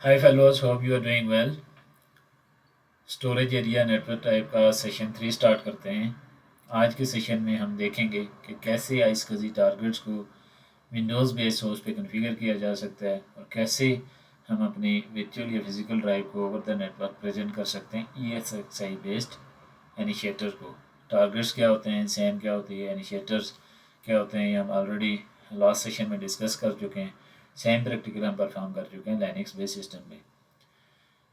Hi fellows, hope you are doing well. Storage area network type का session 3 start करते हैं। आज के सेशन में हम देखेंगे कि कैसे आइसकजी टारगेट्स को विंडोज़ बेस्ड होस्ट पे कॉन्फ़िगर किया जा सकता है और कैसे हम अपनी वर्चुअल या फिजिकल ड्राइव को ओवर द नेटवर्क प्रेजेंट कर सकते हैं ESXi बेस्ड इनिशिएटर को। टारगेट्स क्या होते हैं, सैम क्या होती है, इनिशिएटर्स क्या होते हैं, ये हम ऑलरेडी लास्ट सेशन में डिस्कस कर चुके हैं। सैम प्रैक्टिकल हम परफॉर्म कर चुके हैं लाइनक्स बेस्ड सिस्टम में।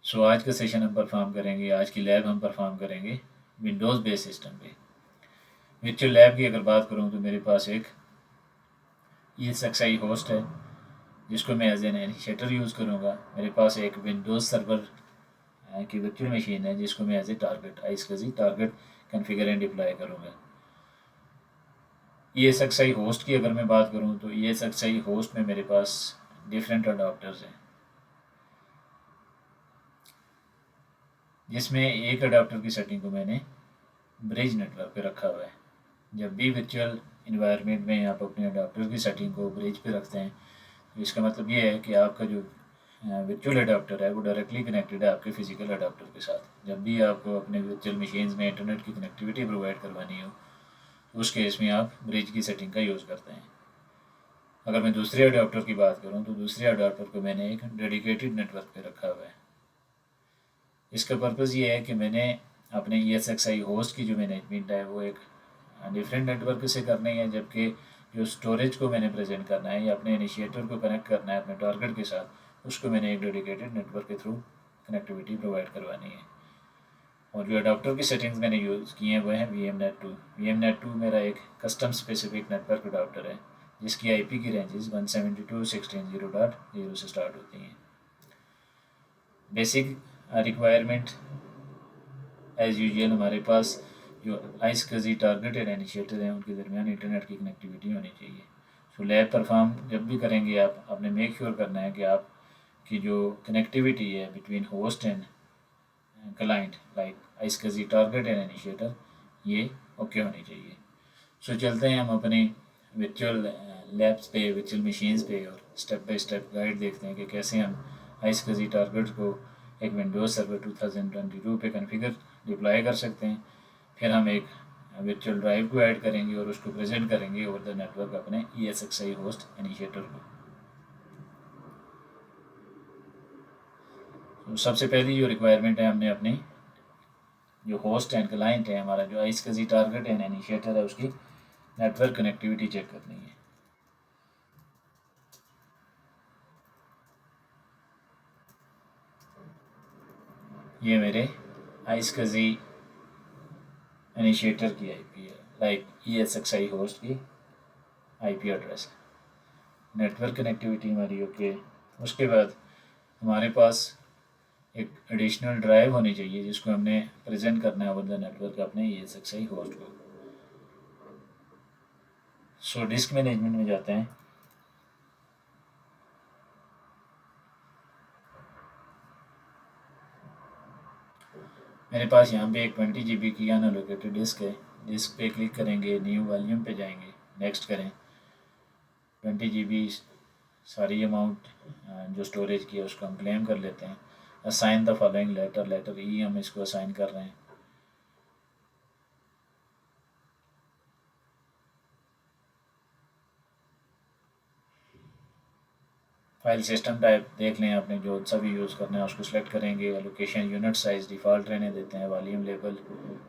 सो आज का सेशन हम परफॉर्म करेंगे, आज की लैब हम परफॉर्म करेंगे विंडोज़ बेस्ड सिस्टम पे। वर्चुअल लैब की अगर बात करूँ तो मेरे पास एक ESXi होस्ट है जिसको मैं एज एन इनिशिएटर यूज़ करूँगा। मेरे पास एक विंडोज़ सर्वर की वर्चुअल मशीन है जिसको मैं as a target iSCSI target configure and deploy करूँगा। ESXi होस्ट की अगर मैं बात करूँ तो ESXi होस्ट में मेरे पास डिफरेंट अडाप्टर्स हैं, जिसमें एक अडाप्टर की सेटिंग को मैंने ब्रिज नेटवर्क पे रखा हुआ है। जब भी वर्चुअल इन्वायरमेंट में आप अपने अडाप्टर की सेटिंग को ब्रिज पे रखते हैं तो इसका मतलब ये है कि आपका जो वर्चुअल अडाप्टर है वो डायरेक्टली कनेक्टेड है आपके फिजिकल अडाप्टर के साथ। जब भी आपको अपने वर्चुअल मशीन्स में इंटरनेट की कनेक्टिविटी प्रोवाइड करवानी हो तो उस केस में आप ब्रिज की सेटिंग का यूज़ करते हैं। अगर मैं दूसरे अडाप्टर की बात करूँ तो दूसरे अडाप्टर को मैंने एक डेडिकेटेड नेटवर्क पे रखा हुआ है। इसका पर्पज़ ये है कि मैंने अपने ESXi होस्ट की जो मैनेजमेंट है वो एक डिफरेंट नेटवर्क से करनी है, जबकि जो स्टोरेज को मैंने प्रेजेंट करना है या अपने इनिशिएटर को कनेक्ट करना है अपने टारगेट के साथ, उसको मैंने एक डेडिकेटेड नेटवर्क के थ्रू कनेक्टिविटी प्रोवाइड करवानी है। और जो अडाप्टर की सेटिंग्स मैंने यूज़ की हैं वो हैं VMNet2। VMNet2 मेरा एक कस्टम स्पेसिफिक नेटवर्क अडाप्टर है जिसकी IP की रेंजेस 172.16.0.0 से स्टार्ट होती हैं। बेसिक रिक्वायरमेंट एज़ यूजुअल हमारे पास जो आइसकजी टारगेटेड इनिशिएटर हैं उनके दरमियान इंटरनेट की कनेक्टिविटी होनी चाहिए। सो लैब परफॉर्म जब भी करेंगे आप आपने मेक श्योर करना है कि आपकी जो कनेक्टिविटी है between host and client like iSCSI target and initiator ये ओके होनी चाहिए। सो चलते हैं हम अपनी वर्चुअल लैब्स पे, वर्चुअल मशीन्स पे और स्टेप बाय स्टेप गाइड देखते हैं कि कैसे हम आइसकजी टारगेट को एक विंडोज़ सर्वर 2022 पे कॉन्फ़िगर डिप्लॉय कर सकते हैं। फिर हम एक वर्चुअल ड्राइव को ऐड करेंगे और उसको प्रेजेंट करेंगे ओवर द नेटवर्क अपने ESXi होस्ट इनिशिएटर को। तो सबसे पहली जो रिक्वायरमेंट है, हमने अपनी जो होस्ट एंड क्लाइंट है, हमारा जो आइसकजी टारगेट एंड इनिशिएटर है, उसकी नेटवर्क कनेक्टिविटी चेक करनी है। ये मेरे आइसकजी इनिशिएटर की IP है, लाइक ESXi होस्ट की IP एड्रेस है। नेटवर्क कनेक्टिविटी हमारी ओके। उसके बाद हमारे पास एक एडिशनल ड्राइव होनी चाहिए जिसको हमने प्रेजेंट करना है ओवर द नेटवर्क अपने ESXi होस्ट को। सो डिस्क मैनेजमेंट में जाते हैं। मेरे पास यहाँ पे एक 20 GB की अनएलोकेटेड डिस्क है। डिस्क पे क्लिक करेंगे, न्यू वॉल्यूम पे जाएंगे, नेक्स्ट करें। 20 GB सारी अमाउंट जो स्टोरेज की है उसको हम क्लेम कर लेते हैं। Assign the following letter, letter E हम इसको असाइन कर रहे हैं। फाइल सिस्टम टाइप देख लें, आपने जो सा भी यूज़ करना है उसको सिलेक्ट करेंगे। लोकेशन यूनिट साइज़ डिफ़ॉल्ट रहने देते हैं। वॉल्यूम लेबल,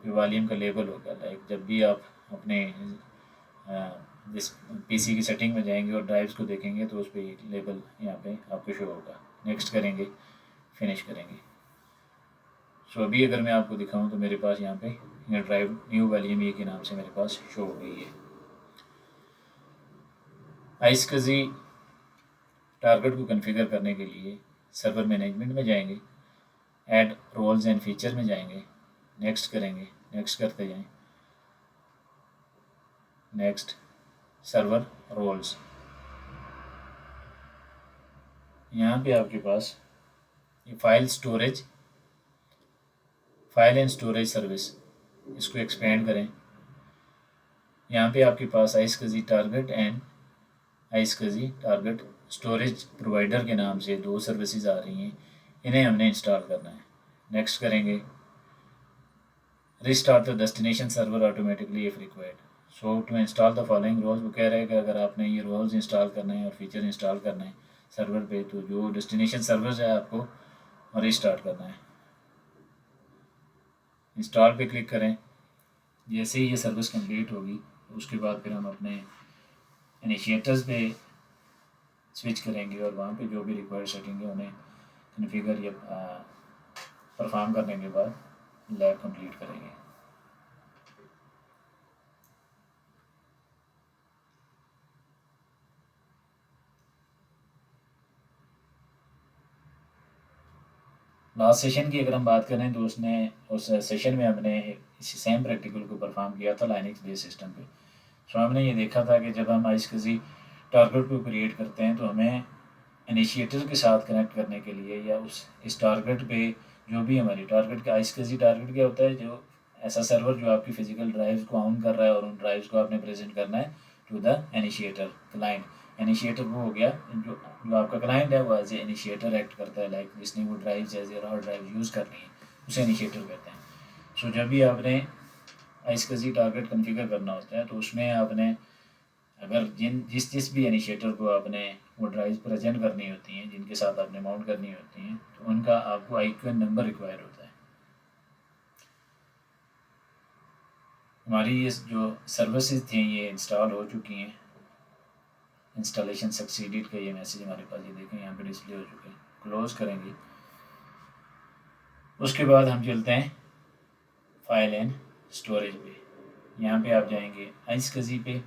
जो वॉल्यूम का लेबल होगा, लाइक जब भी आप अपने जिस PC की सेटिंग में जाएंगे और ड्राइव्स को देखेंगे तो उस पर लेबल यहाँ पे आपको शो होगा। नेक्स्ट करेंगे, फिनिश करेंगे। सो अभी अगर मैं आपको दिखाऊं तो मेरे पास यहाँ पे ये ड्राइव न्यू वॉल्यूम ए के नाम से मेरे पास शो हो गई है। आइसकजी टारगेट को कॉन्फ़िगर करने के लिए सर्वर मैनेजमेंट में जाएंगे, ऐड रोल्स एंड फीचर में जाएंगे, नेक्स्ट करेंगे, नेक्स्ट करते जाएं, नेक्स्ट, सर्वर रोल्स। यहाँ पे आपके पास ये फाइल एंड स्टोरेज सर्विस, इसको एक्सपेंड करें। यहाँ पे आपके पास iSCSI target and iSCSI target storage provider के नाम से दो सर्विसेज आ रही हैं। इन्हें हमने इंस्टॉल करना है। नेक्स्ट करेंगे, restart the destination server automatically if required. So to install the following roles, वो कह रहे हैं कि अगर आपने ये रोल्स इंस्टॉल करने हैं और फीचर इंस्टॉल करना है सर्वर पे, तो जो डेस्टिनेशन सर्वर है आपको रिस्टार्ट करना है। इंस्टॉल पे क्लिक करें। जैसे ही ये सर्विस कंप्लीट होगी उसके बाद फिर हम अपने इनिशिएटर्स पे स्विच करेंगे और वहाँ पे जो भी रिक्वायर्ड सेटिंग है उन्हें कन्फिगर या परफॉर्म करने के बाद लैब कंप्लीट करेंगे। लास्ट सेशन की अगर हम बात करें तो उसने उस सेशन में हमने इसी सेम प्रैक्टिकल को परफॉर्म किया था लाइनक्स बेस्ड सिस्टम पे। सो हमने ये देखा था कि जब हम आइस किसी टारगेट को क्रिएट करते हैं तो हमें इनिशिएटर के साथ कनेक्ट करने के लिए या इस टारगेट पे जो भी हमारी टारगेट का आइस किसी टारगेट क्या होता है, जो ऐसा सर्वर जो आपकी फिजिकल ड्राइव्स को ऑन कर रहा है और उन ड्राइव्स को आपने प्रेजेंट करना है to the initiator client. Initiator वो हो गया जो जो आपका क्लाइंट है, वो एज ए इनिशिएटर एक्ट करता है, लाइक जिसने वो drives as a raw drive use करनी है उसे इनिशिएटर कहते हैं। सो जब भी आपने आइसकजी टारगेट कॉन्फ़िगर करना होता है तो उसमें आपने अगर जिस भी इनिशिएटर को आपने वो ड्राइव प्रेजेंट करनी होती हैं, जिनके साथ आपने माउंट करनी होती हैं, तो उनका आपको आईक्यूएन नंबर रिक्वायर होता है। हमारी ये जो सर्विसेज थी ये इंस्टॉल हो चुकी हैं। इंस्टॉलेशन सक्सीडेड का ये मैसेज हमारे पास ये देखें यहाँ पे डिस्प्ले हो चुके हैं। क्लोज करेंगे। उसके बाद हम चलते हैं फाइल एंड स्टोरेज पे। यहाँ पे आप जाएंगे आइसकजी पे।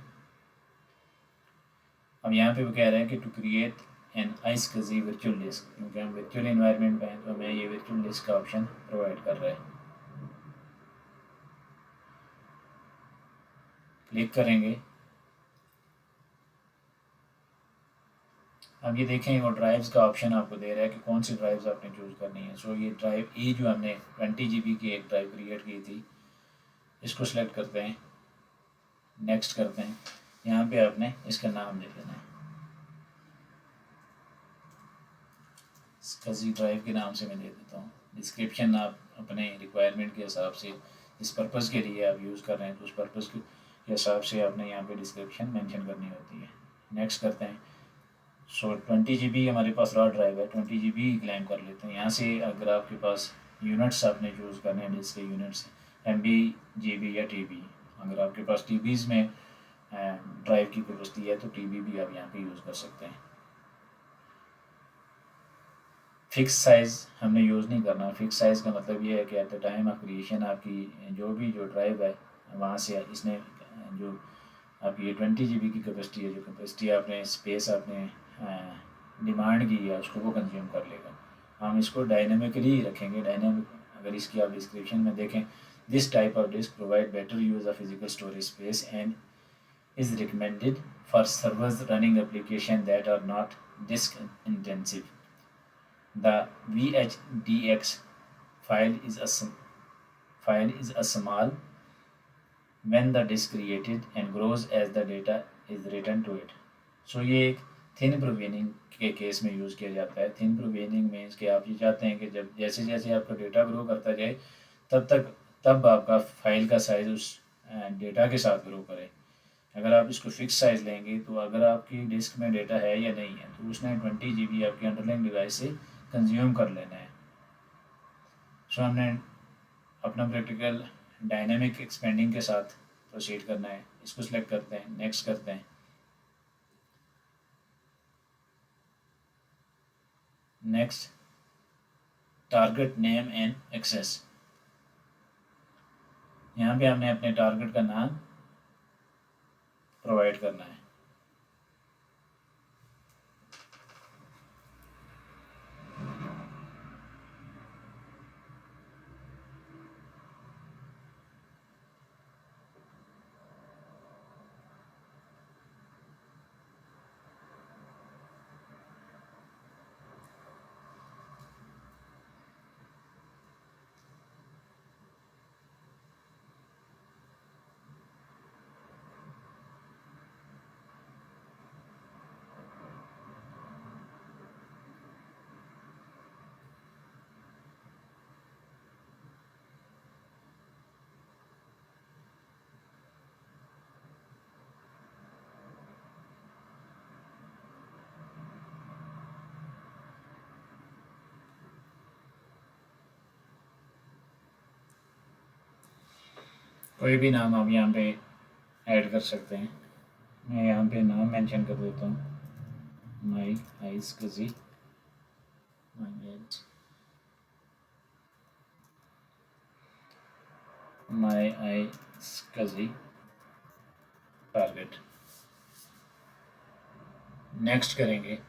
अब यहाँ पे वो कह रहे हैं कि to create an iSCSI virtual disk, क्योंकि हम वर्चुअल इन्वायरमेंट में हैं तो हमें ये वर्चुअल डिस्क का ऑप्शन प्रोवाइड कर रहा है। क्लिक करेंगे। अब ये देखें वो ड्राइव्स का ऑप्शन आपको दे रहा है कि कौन सी ड्राइव्स आपने चूज़ करनी है। सो ये ड्राइव ई जो हमने 20 GB की एक ड्राइव क्रिएट की थी, इसको सेलेक्ट करते हैं, नेक्स्ट करते हैं। यहाँ पे आपने इसका नाम दे देना है, स्कजी ड्राइव के नाम से मैं दे देता हूँ। डिस्क्रिप्शन आप अपने रिक्वायरमेंट के हिसाब से, जिस पर्पज़ के लिए आप यूज़ कर रहे हैं तो उस पर्पज़ के हिसाब से आपने यहाँ पे डिस्क्रिप्शन मेंशन करनी होती है। नेक्स्ट करते हैं। सो 20 GB हमारे पास रॉ ड्राइव है, 20 GB क्लेम कर लेते हैं। यहाँ से अगर आपके पास यूनिट्स आपने चूज़ करने हैं, डिस्क के यूनिट्स MB GB या TB। अगर आपके पास TBs में ड्राइव की कैपेसिटी है तो TB भी आप यहाँ पे यूज़ कर सकते हैं। फिक्स साइज़ हमने यूज़ नहीं करना। फिक्स साइज़ का मतलब ये है कि at the time of creation आपकी जो ड्राइव है वहाँ से इसने जो आपकी ये 20 GB की कैपेसिटी है, जो कैपेसिटी आपने स्पेस आपने डिमांड की है उसको वो कंज्यूम कर लेगा। हम इसको डायनेमिकली रखेंगे। डायनेमिक अगर इसकी आप डिस्क्रिप्शन में देखें, this type of disk provide better use of physical storage space and is recommended for servers running applications that are not disk intensive. The VHDX file is a small when the disk created and grows as the data is written to it. So ये एक thin provisioning के case में use किया जाता है। Thin provisioning means कि आप ये चाहते हैं कि जब जैसे जैसे आपका डेटा ग्रो करता जाए तब आपका फाइल का साइज़ उस डेटा के साथ ग्रो करे। अगर आप इसको फिक्स साइज़ लेंगे तो अगर आपकी डिस्क में डेटा है या नहीं है तो उसने 20 GB आपकी अंडरलाइन डिवाइस से कंज्यूम कर लेना है। सो हमने अपना प्रैक्टिकल डायनेमिक एक्सपेंडिंग के साथ प्रोसीड करना है। इसको सिलेक्ट करते हैं, नेक्स्ट करते हैं। Next target name and access. यहाँ पे हमने अपने टारगेट का नाम प्रोवाइड करना है। कोई भी नाम आप यहाँ पे ऐड कर सकते हैं। मैं यहाँ पे नाम मेंशन कर देता हूँ, माई आइस कजी, माई आइस कजी टारगेट। नेक्स्ट करेंगे,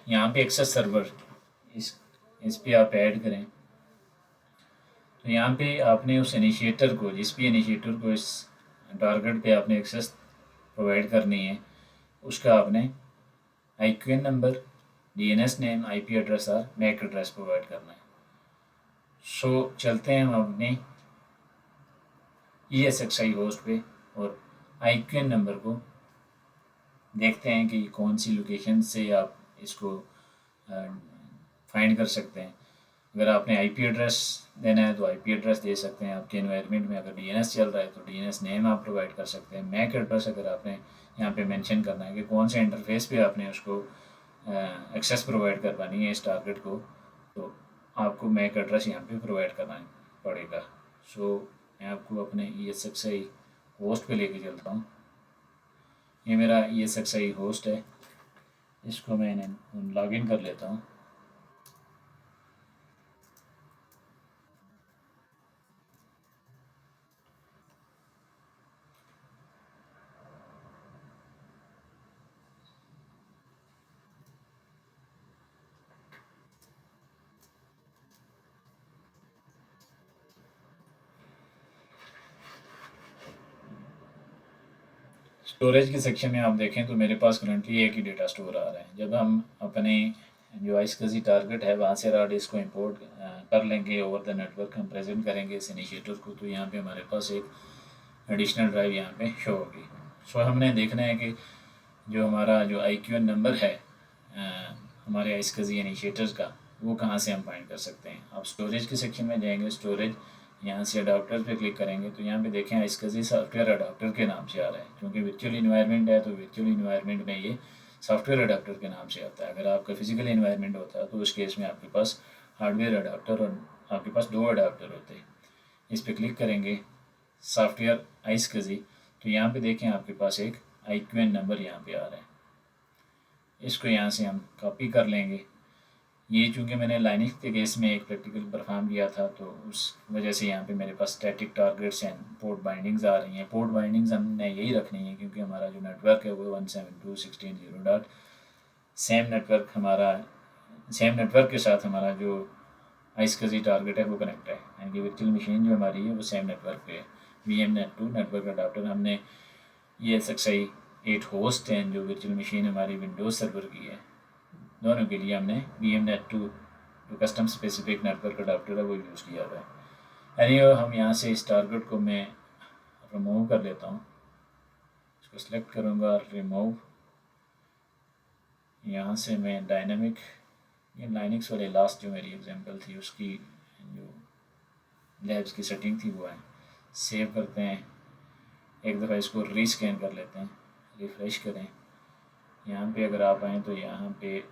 यहाँ पे एक्सेस सर्वर इस पे आप ऐड करें। तो यहाँ पे आपने उस इनिशिएटर को, जिस भी इनिशिएटर को इस टारगेट पे आपने एक्सेस प्रोवाइड करनी है, उसका आपने IQN number, DNS name, IP address और मैक एड्रेस प्रोवाइड करना है। सो चलते हैं हम अपने ESXi होस्ट पे और IQN नंबर को देखते हैं कि कौन सी लोकेशन से आप इसको फाइंड कर सकते हैं। अगर आपने IP एड्रेस देना है तो IP एड्रेस दे सकते हैं आपके एनवायरनमेंट में। अगर DNS चल रहा है तो DNS नेम आप प्रोवाइड कर सकते हैं। मैक एड्रेस अगर आपने यहाँ पे मेंशन करना है कि कौन से इंटरफेस पे आपने उसको एक्सेस प्रोवाइड करवानी है इस टारगेट को, तो आपको मैक एड्रेस यहाँ पे प्रोवाइड करना पड़ेगा। सो मैं आपको अपने ESXi होस्ट पे लेके चलता हूँ। ये मेरा ESXi होस्ट है, इसको मैं लॉगिन कर लेता हूँ। स्टोरेज के सेक्शन में आप देखें तो मेरे पास करंटली एक ही डेटा स्टोर आ रहा है। जब हम अपने जो आइसकजी टारगेट है वहाँ से राड इसको इंपोर्ट कर लेंगे, ओवर द नेटवर्क हम प्रेजेंट करेंगे इस इनिशिएटर को, तो यहाँ पे हमारे पास एक एडिशनल ड्राइव यहाँ पे शो होगी। सो हमने देखना है कि जो हमारा जो IQN नंबर है हमारे आइसकजी इनिशिएटर्स का, वो कहाँ से हम फाइंड कर सकते हैं। आप स्टोरेज के सेक्शन में जाएंगे, स्टोरेज, यहाँ से अडाप्टर पे क्लिक करेंगे तो यहाँ पे देखें आइसकजी सॉफ्टवेयर अडाप्टर के नाम से आ रहा है। क्योंकि वर्चुअल इन्वायरमेंट है तो वर्चुअल इन्वायरमेंट में ये सॉफ्टवेयर अडाप्टर के नाम से आता है। अगर आपका फिजिकल इन्वायरमेंट होता है तो उस केस में आपके पास हार्डवेयर अडाप्टर और आपके पास 2 अडाप्टर होते हैं। इस पर क्लिक करेंगे सॉफ्टवेयर आइसकजी, तो यहाँ पे देखें आपके पास एक IQN नंबर यहाँ पे आ रहा है। इसको यहाँ से हम कॉपी कर लेंगे। ये चूँकि मैंने लाइनिक्स के केस में एक प्रैक्टिकल परफॉर्म किया था तो उस वजह से यहाँ पे मेरे पास static targets and port bindings आ रही हैं। पोर्ट बाइंडिंग्स हमने यही रखनी है क्योंकि हमारा जो नेटवर्क है वो 172.16.0 सेम नेटवर्क के साथ हमारा जो आइसकजी टारगेट है वो कनेक्ट है, यानी कि वर्चुअल मशीन जो हमारी है वो सेम नेटवर्क पे है। VMnet2 नेटवर्क अडाप्टर हमने ESXi 8 होस्ट हैं जो वर्चुअल मशीन हमारी विंडोज़ सर्वर की है, दोनों के लिए हमने VMnet2 जो कस्टम स्पेसिफिक नेटवर्क अडाप्टर है वो यूज़ किया हुआ है। एनीवे हम यहाँ से इस टारगेट को मैं रिमूव कर लेता हूँ। इसको सिलेक्ट करूँगा, रिमूव। यहाँ से मैं डायनामिक, ये लाइनिक्स वाले लास्ट जो मेरी एग्जांपल थी उसकी जो लैब्स की सेटिंग थी वो है। सेव करते हैं, एक दफ़ा इसको रीस्कैन कर लेते हैं, रिफ़्रेश करें। यहाँ पे अगर आप आएँ तो यहाँ पे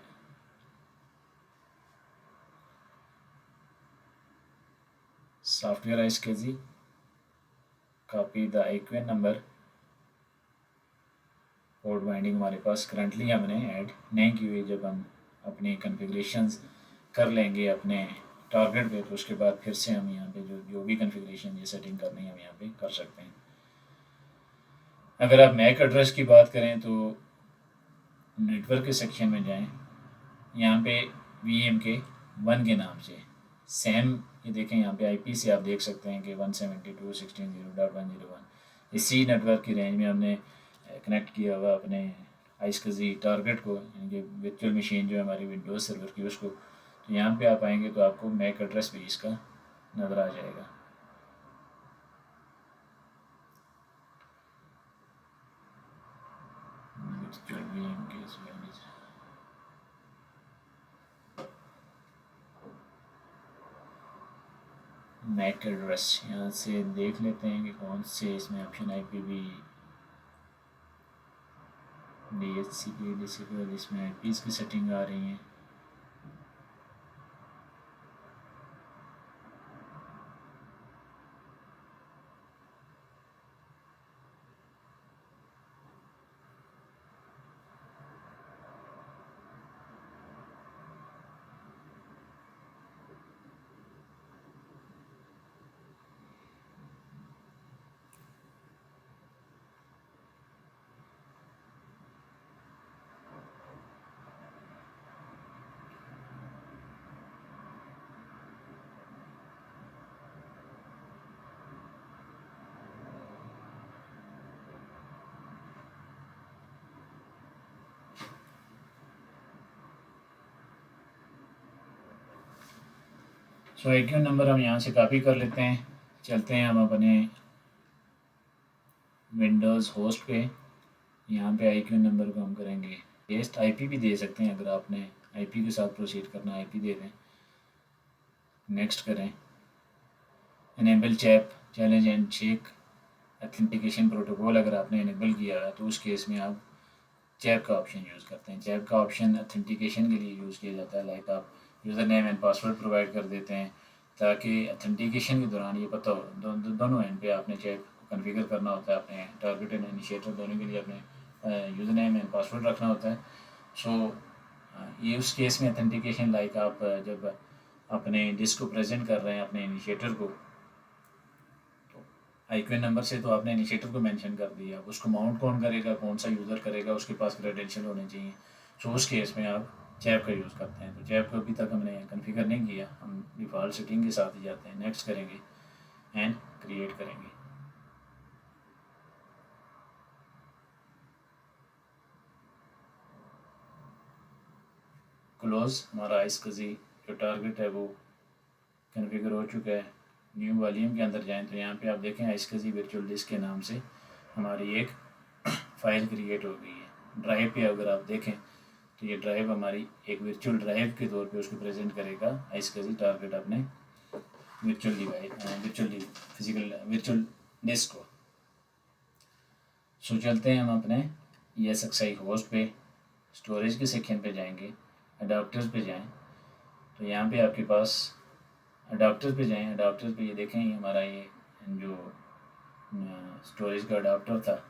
software iSCSI, copy the IQN number, port binding हमारे पास करंटली हमने ऐड नहीं की हुई। जब हम अपनी कॉन्फ़िगरेशंस कर लेंगे अपने टारगेट पे तो उसके बाद फिर से हम यहाँ पे जो भी कॉन्फ़िगरेशन ये सेटिंग करनी है हम यहाँ पे कर सकते हैं। अगर आप मैक एड्रेस की बात करें तो नेटवर्क के सेक्शन में जाएं, यहाँ पे VMK1 के नाम से सेम, ये देखें यहाँ पे IP से आप देख सकते हैं कि 172.16.0.101 इसी नेटवर्क की रेंज में हमने कनेक्ट किया हुआ अपने आइसकजी टारगेट को, यानी कि वर्चुअल मशीन जो है हमारी विंडोज़ सर्वर की उसको। तो यहाँ पे आप आएंगे तो आपको मैक एड्रेस भी इसका नज़र आ जाएगा। मैक एड्रेस यहाँ से देख लेते हैं कि कौन से इसमें ऑप्शन IPv DHCP DCP इसमें IPs की सेटिंग आ रही हैं। सो IQ नंबर हम यहाँ से कॉपी कर लेते हैं। चलते हैं हम अपने विंडोज़ होस्ट पे। यहाँ पे IQ नंबर को हम करेंगे पेस्ट। IP भी दे सकते हैं, अगर आपने IP के साथ प्रोसीड करना IP दे दें। नेक्स्ट करें। Enable CHAP challenge and check authentication protocol अगर आपने इनेबल किया है तो उस केस में आप चैप का ऑप्शन यूज़ करते हैं। चैप का ऑप्शन ऑथेंटिकेशन के लिए यूज़ किया जाता है। लाइक आप user name and password provide कर देते हैं ताकि ऑथेंटिकेशन के दौरान ये पता हो दोनों एंड पे आपने चैप को कन्फिगर करना होता है। अपने टारगेट एंड इनिशिएटर दोनों के लिए अपने यूज़र नेम एंड पासवर्ड रखना होता है। सो ये उस केस में ऑथेंटिकेशन लाइक आप जब अपने डिस्क को प्रेजेंट कर रहे हैं अपने इनिशिएटर को, तो IQ नंबर से तो आपने इनिशिएटर को मेंशन कर दिया। अब उसको माउंट कौन करेगा, कौन सा यूज़र करेगा, उसके पास क्रेडेंशियल होने चाहिए। सो उस केस में आप चैप का यूज़ करते हैं। तो चैप को अभी तक हमने कॉन्फ़िगर नहीं किया, हम डिफ़ॉल्ट सेटिंग के साथ ही जाते हैं। नेक्स्ट करेंगे एंड क्रिएट करेंगे। क्लोज। हमारा आइसकजी जो टारगेट है वो कॉन्फ़िगर हो चुका है। न्यू वॉल्यूम के अंदर जाएं तो यहाँ पे आप देखें आइसकजी वर्चुअल डिस्क के नाम से हमारी एक फ़ाइल क्रिएट हो गई है। ड्राइव पे अगर आप देखें तो ये ड्राइव हमारी एक वर्चुअल ड्राइव के तौर पे उसको प्रेजेंट करेगा आइसकजी टारगेट अपने virtual device physical virtual disc को। सो चलते हैं हम अपने ESXi होस्ट पे, स्टोरेज के सेक्शन पे जाएंगे, अडाप्टर्स पे जाएं तो यहाँ पे आपके पास अडाप्टर पे जाएं। अडाप्टर पे ये देखें ये हमारा ये जो स्टोरेज का अडाप्टर था,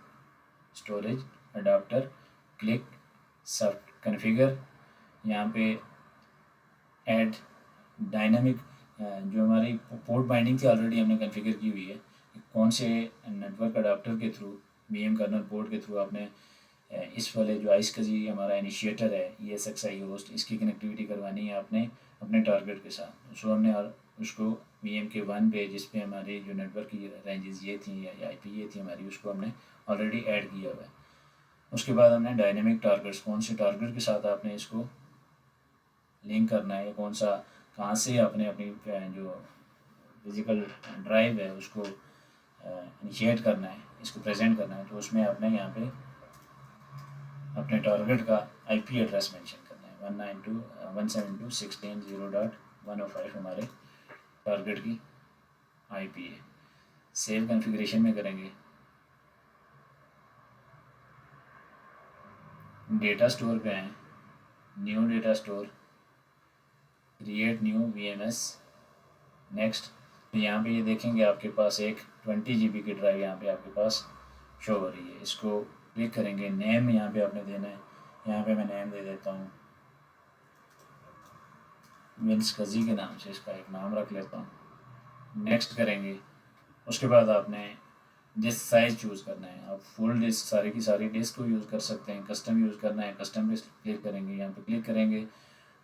स्टोरेज अडाप्टर क्लिक सब कन्फिगर। यहाँ पे ऐड डायनामिक जो हमारी पोर्ट बाइंडिंग थी ऑलरेडी हमने कन्फिगर की हुई है। कौन से नेटवर्क अडाप्टर के थ्रू VM कर्नल पोर्ट के थ्रू आपने इस वाले जो आइसकजी हमारा इनिशिएटर है ESXi होस्ट, इसकी कनेक्टिविटी करवानी है आपने अपने टारगेट के साथ। सो हमने उसको VM के 1 पे जिस पे हमारी जो नेटवर्क की रेंजेस ये थी या IP ये थी हमारी, उसको हमने ऑलरेडी ऐड किया हुआ है। उसके बाद हमने डायनेमिक टारगेट्स, कौन से टारगेट के साथ आपने इसको लिंक करना है, कौन सा कहाँ से आपने अपनी जो फिज़िकल ड्राइव है उसको इनिशिएट करना है, इसको प्रेजेंट करना है, तो उसमें आपने यहाँ पे अपने टारगेट का IP एड्रेस मेंशन करना है। 192.172.16.0.105 हमारे टारगेट की IP है। सेव कॉन्फ़िगरेशन में करेंगे। डेटा स्टोर पे आए, new data store, create new VMS। Next. तो यहाँ पे ये देखेंगे आपके पास एक 20 GB की ड्राइव यहाँ पे आपके पास शो हो रही है। इसको क्लिक करेंगे। नेम यहाँ पे आपने देना है, यहाँ पे मैं नेम दे देता हूँ विंसकजी के नाम से, इसका एक नाम रख लेता हूँ। नेक्स्ट करेंगे। उसके बाद आपने डिस्क साइज़ चूज़ करना है। आप फुल डिस्क सारी की सारी डिस्क को यूज़ कर सकते हैं, कस्टम यूज़ करना है कस्टम पे क्लिक करेंगे, यहाँ पे क्लिक करेंगे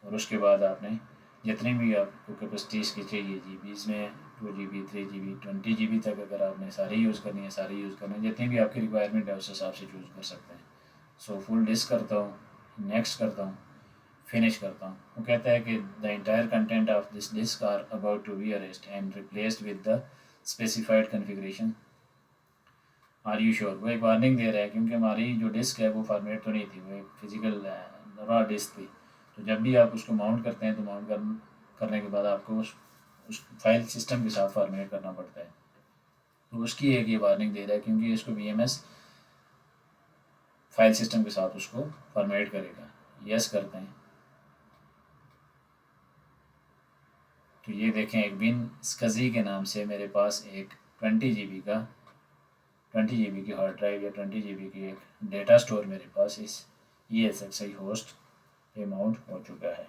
और उसके बाद आपने जितनी भी आपको कैपेसिटी इसकी चाहिए GB, इसमें 2 GB 3 GB 20 GB तक अगर आपने सारी यूज़ करनी है सारी यूज़ करनी है, जितनी भी आपकी रिक्वायरमेंट है उस हिसाब से चूज़ कर सकते हैं। सो फुल डिस्क करता हूँ, नेक्स्ट करता हूँ, फिनिश करता हूँ। वो कहता है कि the entire content of this disk are about to be erased and replaced with the specified configuration, are you sure. वो एक वार्निंग दे रहा है क्योंकि हमारी जो डिस्क है वो फॉर्मेट तो नहीं थी, वो एक फिजिकल रॉ डिस्क थी। तो जब भी आप उसको माउंट करते हैं तो माउंट करने के बाद आपको उस फाइल सिस्टम के साथ फॉर्मेट करना पड़ता है। तो उसकी एक ये वार्निंग दे रहा है क्योंकि इसको VMS फाइल सिस्टम के साथ उसको फॉर्मेट करेगा। यस करते हैं तो ये देखें एक विंसकजी के नाम से मेरे पास एक 20 GB की हार्ड ड्राइव या 20 GB की एक डेटा स्टोर मेरे पास इस ESXi होस्ट पे माउंट हो चुका है।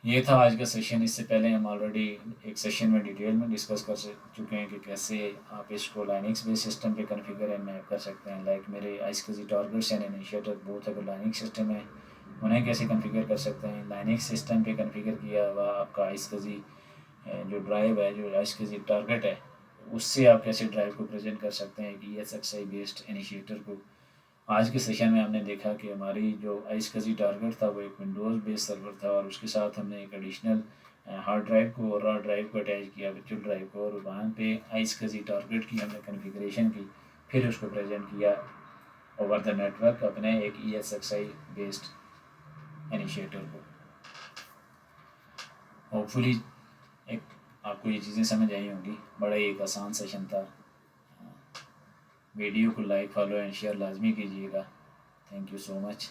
ये था आज का सेशन। इससे पहले हम ऑलरेडी एक सेशन में डिटेल में डिस्कस कर चुके हैं कि कैसे आप इसको लाइनक्स बेस्ड सिस्टम पे कॉन्फ़िगर एंड मैप कर सकते हैं। लाइक मेरे आइसकजी टारगेट्स एंड इनिशिएटर बोथ अगर लाइनक्स सिस्टम है उन्हें कैसे कॉन्फ़िगर कर सकते हैं। लाइनक्स सिस्टम पे कॉन्फ़िगर किया हुआ आपका आइसकजी जो ड्राइव है, जो आइसकजी टारगेट है, उससे आप कैसे ड्राइव को प्रेजेंट कर सकते हैं कि ESXi बेस्ड इनिशिएटर को। आज के सेशन में हमने देखा कि हमारी जो आइसकजी टारगेट था वो एक विंडोज़ बेस्ड सर्वर था और उसके साथ हमने एक एडिशनल हार्ड ड्राइव को और रॉ ड्राइव को अटैच किया वर्चुअल ड्राइव को, और वहाँ पे आइसकजी टारगेट की हमने कन्फिग्रेशन की, फिर उसको प्रेजेंट किया ओवर द नेटवर्क अपने एक ESXi बेस्ड इनिशिएटर को। होपफुली एक आपको ये चीज़ें समझ आई होंगी। बड़ा ही एक आसान सेशन था। वीडियो को लाइक, फॉलो एंड शेयर लाजमी कीजिएगा। Thank you so much.